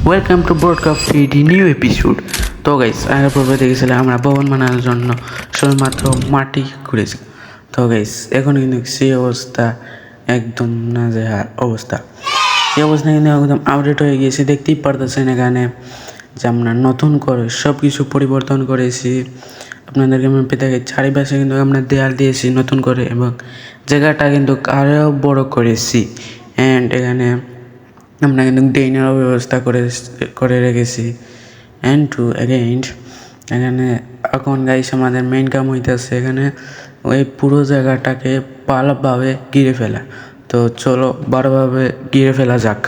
Welcome to broadcast three D new episode. তো guys, আগের পর্বে দেখেছিলাম আমরা ভবন বানানোর জন্য শুধুমাত্র মাটি খুঁড়েছি। তো গাইস, এখন কিন্তু সেই অবস্থা একদম নাজেহাল অবস্থা। সেই অবস্থা কিন্তু একদম আপডেট হয়ে গিয়েছে। দেখতেই পারতেছেন এখানে যে আমরা নতুন করে সব কিছু পরিবর্তন করেছি। আপনাদেরকে আমি দেখাই, চারিপাশে কিন্তু আমরা দেয়াল দিয়েছি নতুন করে এবং জায়গাটা কিন্তু আরও বড় করেছি। অ্যান্ড এখানে আমরা কিন্তু ড্রেনেরও ব্যবস্থা করে রেখেছি। অ্যান্ড টু অ্যাগেইন এখানে এখন গাইস আমাদের মেইন কাম হইতেছে এখানে ওই পুরো জায়গাটাকে ভালোভাবে ঘিরে ফেলা। তো চলো ভালোভাবে ঘিরে ফেলা যাক।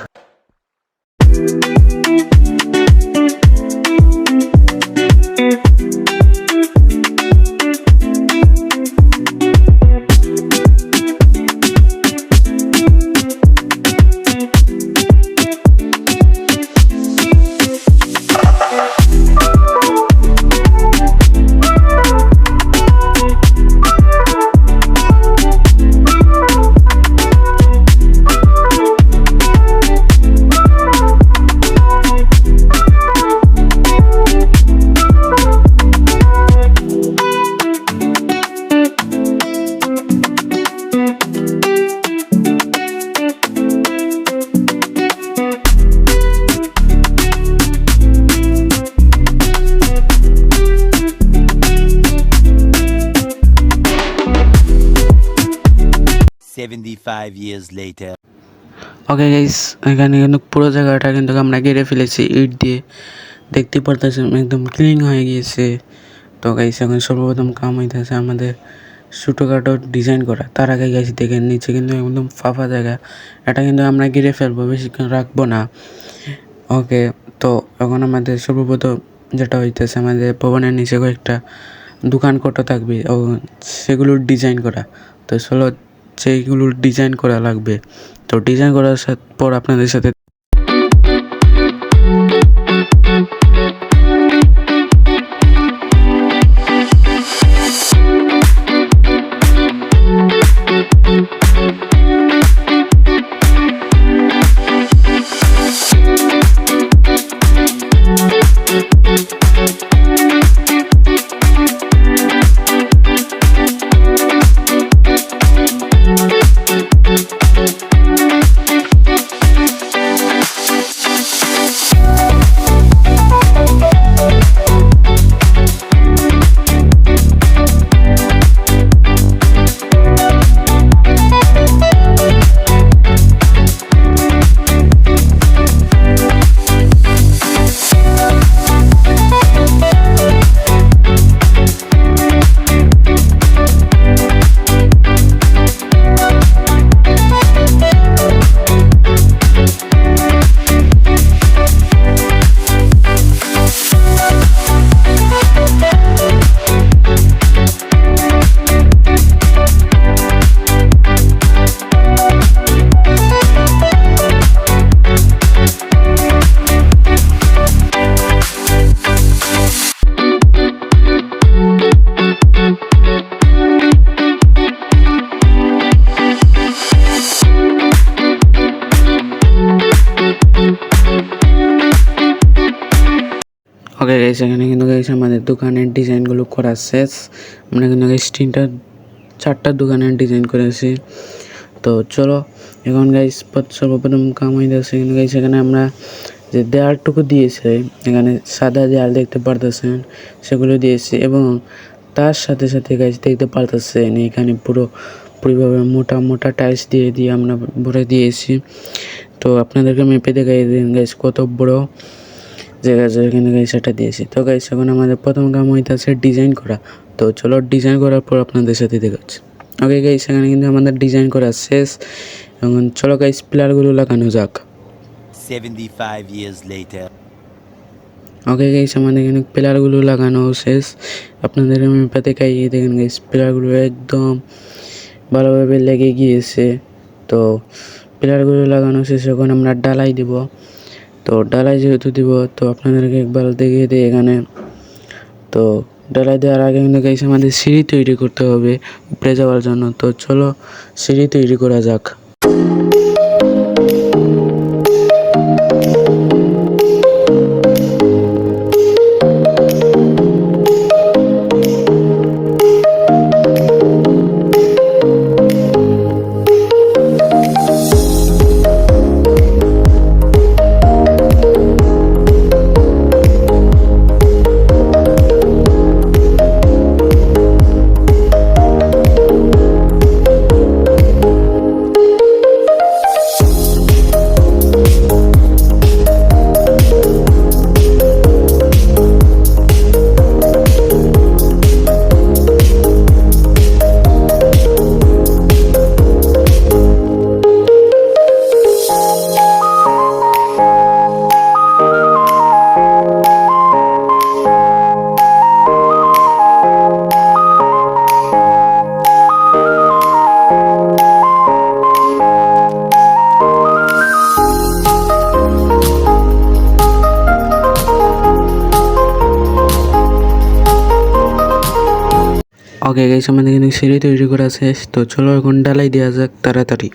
years later. ওকে গাইস, এখানে কিন্তু পুরো জায়গাটা কিন্তু আমরা ঘিরে ফেলেছি ইট দিয়ে। দেখতে পারতেছেন একদম ক্লিন হয়ে গিয়েছে। তো গাইস, এখন সর্বপ্রথম কাম হইতেছে আমাদের ছোটোখাটো ডিজাইন করা। তার আগে গাইস দেখেন নিচে কিন্তু একদম ফাঁপা জায়গা, এটা কিন্তু আমরা ঘিরে ফেলবো, বেশিক্ষণ রাখবো না। ওকে, তো এখন আমাদের সর্বপ্রথম যেটা হইতেছে আমাদের ভবনের নিচে কয়েকটা দোকান কোঠা থাকবে ও সেগুলোর ডিজাইন করা। তো চলো সেইগুলোর ডিজাইন করা লাগবে। তো ডিজাইন করার পর আপনাদের সাথে ওকে গাইস, এখানে কিন্তু গাইস আমাদের দোকানের ডিজাইনগুলো করা শেষ। আমরা কিন্তু গাইস চারটা দোকানের ডিজাইন করেছি। তো চলো এখন গাইস সর্বপ্রথম কাম হইতেছে কিন্তু গাইস এখানে আমরা যে দেয়ালটুকু দিয়েছে, এখানে সাদা দেয়াল দেখতে পারতেছেন, সেগুলো দিয়েছি এবং তার সাথে সাথে গাইস দেখতে পারতেছেন এখানে পুরোভাবে মোটা মোটা টাইলস দিয়ে আমরা ভরে দিয়েছি। তো আপনাদেরকে মেপে দেখাই দিন গাইস কত বড় জায়গা যেখানে গাইস সেটা দিয়েছি। তো গাইস এখন আমাদের প্রথম কাম হইতেছে ডিজাইন করা। তো চলো ডিজাইন করার পর আপনাদের সাথে দেখাচ্ছি। ওকে গাইস, এখানে কিন্তু আমাদের ডিজাইন করা শেষ। এখন চলো গাইস পিলারগুলো লাগানো যাক। 75 years later. ওকে গাইস, আমাদের এখানে পিলারগুলো লাগানো শেষ। আপনাদের আমি দেখাই দেখেন গাইস পিলারগুলো একদম ভালোভাবে লেগে গিয়েছে। তো পিলারগুলো লাগানো শেষ, এখন আমরা ডালাই দিব। তো ডালাই যেহেতু দিব তো আপনাদেরকে একবার দেখিয়ে দিই এখানে। তো ডালাই দেওয়ার আগে কিন্তু গাইস আমাদের সিঁড়ি তৈরি করতে হবে উপরে যাওয়ার জন্য। তো চলো সিঁড়ি তৈরি করা যাক। ওকে গাইস, আমাদের কিন্তু সিঁড়ি তৈরি করা শেষ, তো চলো এখন ডালাই দেওয়া যাক তাড়াতাড়ি।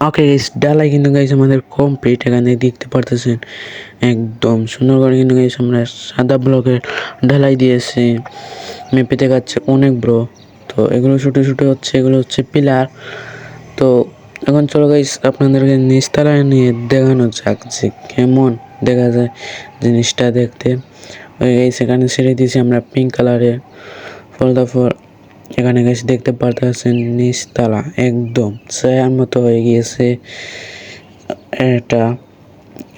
ওকে গাইস, ডালাই কিন্তু গাইস আমাদের কমপ্লিট। এখানে দেখতে পারতেছেন একদম সুন্দর করে কিন্তু গাইস আমরা সাদা ব্লকের ঢালাই দিয়েছি। মেপে দেখাচ্ছে অনেক ব্রো। তো এগুলো ছোটো ছোটো হচ্ছে, এগুলো হচ্ছে পিলার। তো এখন চলো গাইস আপনাদেরকে নিচতলায় নিয়ে দেখানো যাক যে কেমন দেখা যায় জিনিসটা দেখতে। ওই গাইস এখানে ছেড়ে দিয়েছি আমরা পিঙ্ক কালারের ফর এখানে গাইস দেখতে পারতেছেন নিচতলা একদম ছায়ার মতো হয়ে গিয়েছে। এটা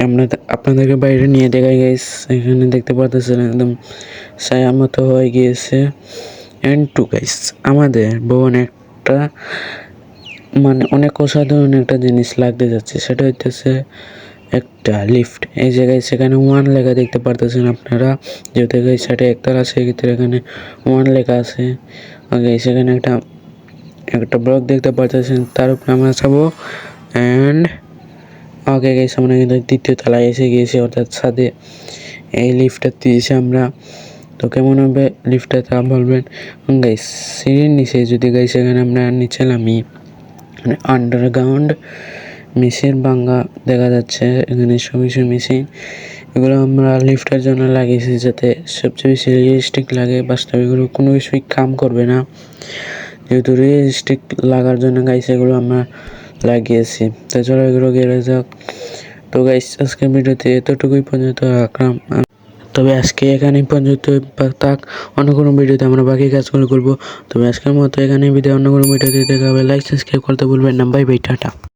আমরা আপনাদেরকে বাইরে নিয়ে দেখাই গাইস, এখানে দেখতে পারতেছেন একদম ছায়ার মতো হয়ে গিয়েছে। এন্ড টু গাইস, আমাদের ভবন একটা মানে অনেক অসাধারণ একটা জিনিস লাগতে যাচ্ছে, সেটা হইতেছে একটা লিফট। এই জায়গায় সেখানে 1 লেখা দেখতে পারতেছেন আপনারা, যেহেতু গাইস সেটা একতলা, সেক্ষেত্রে এখানে 1 লেখা আছে। ওকে সেখানে একটা ব্লক দেখতে পারতেছেন, তার উপরে আমরা যাবো। অ্যান্ড ওকে গাইস আমরা কিন্তু দ্বিতীয় তলায় এসে গিয়েছি, অর্থাৎ ছাদে। এই লিফটটা দিয়েছি আমরা। তো কেমন হবে লিফটটা তা বলবেন গাইস। সিঁড়ির নিচে যদি গাইস এখানে আমরা নিচে নামি, মানে আন্ডারগ্রাউন্ড মেশিন ভাঙ্গা দেখা যাচ্ছে, এখানে সব কিছু মেশিন, এগুলো আমরা লিফটের জন্য লাগিয়েছি যাতে সবচেয়ে বেশি রিয়েলিস্টিক লাগে। বাস্তবে এগুলো কোনো কিছুই কাম করবে না, যেহেতু রিয়েলিস্টিক লাগার জন্য গাইস এগুলো আমরা লাগিয়েছি। তো চলো এগুলো গেলে যাক। তো গাইস আজকের ভিডিওতে এতটুকুই পর্যন্ত রাখলাম, তবে আজকে এখানেই পর্যন্ত থাক। অন্য কোনো ভিডিওতে আমরা বাকি কাজগুলো করবো। তবে আজকের মতো এখানে ভিডিও, অন্য কোনো ভিডিওতে দেখা হবে। লাইক সাবস্ক্রাইব করতে ভুলবেন না। Bye bye, tata.